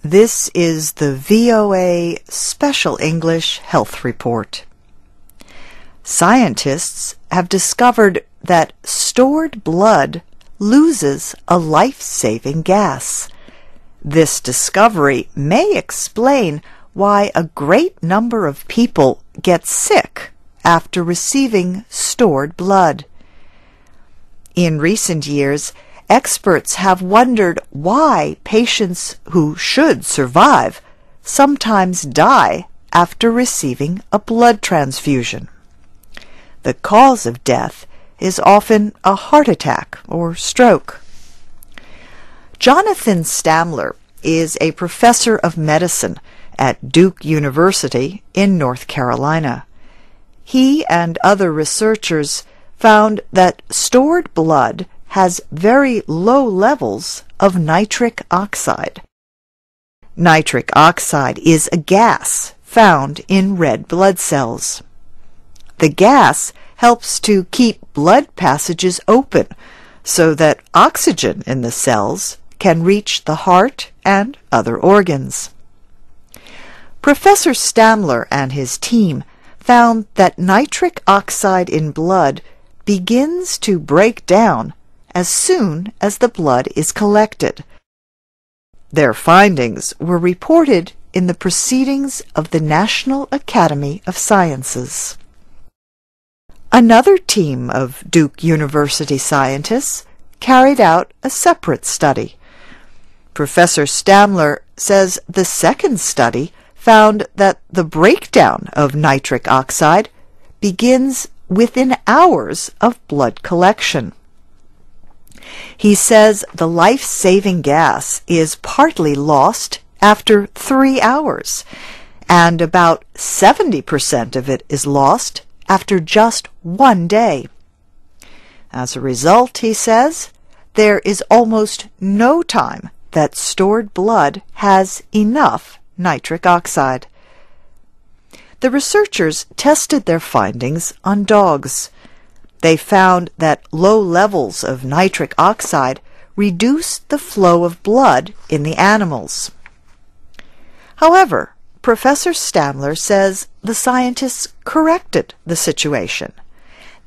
This is the VOA Special English Health Report. Scientists have discovered that stored blood loses a life-saving gas. This discovery may explain why a great number of people get sick after receiving stored blood. In recent years, experts have wondered why patients who should survive sometimes die after receiving a blood transfusion. The cause of death is often a heart attack or stroke. Jonathan Stamler is a professor of medicine at Duke University in North Carolina. He and other researchers found that stored blood has very low levels of nitric oxide. Nitric oxide is a gas found in red blood cells. The gas helps to keep blood passages open so that oxygen in the cells can reach the heart and other organs. Professor Stamler and his team found that nitric oxide in blood begins to break down as soon as the blood is collected. Their findings were reported in the Proceedings of the National Academy of Sciences. Another team of Duke University scientists carried out a separate study. Professor Stamler says the second study found that the breakdown of nitric oxide begins within hours of blood collection. He says the life-saving gas is partly lost after 3 hours, and about 70% of it is lost after just 1 day. As a result, he says, there is almost no time that stored blood has enough nitric oxide. The researchers tested their findings on dogs. They found that low levels of nitric oxide reduce the flow of blood in the animals. However, Professor Stamler says the scientists corrected the situation.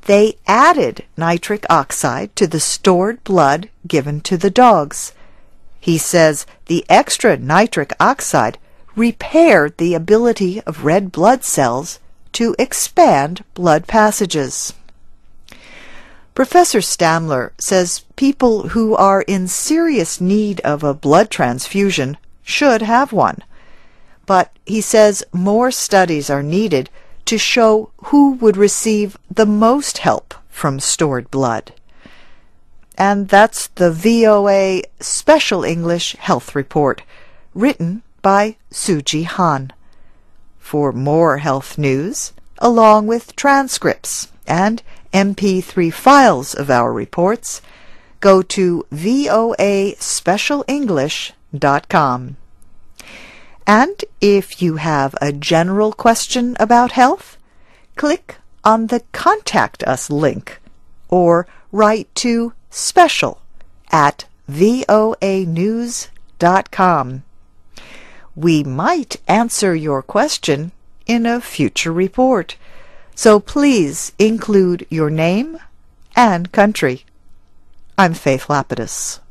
They added nitric oxide to the stored blood given to the dogs. He says the extra nitric oxide repaired the ability of red blood cells to expand blood passages. Professor Stamler says people who are in serious need of a blood transfusion should have one, but he says more studies are needed to show who would receive the most help from stored blood. And that's the VOA Special English Health Report, written by Suji Han. For more health news, along with transcripts and MP3 files of our reports, go to voaspecialenglish.com. And if you have a general question about health, click on the Contact Us link or write to special@voanews.com. We might answer your question in a future report, so please include your name and country. I'm Faith Lapidus.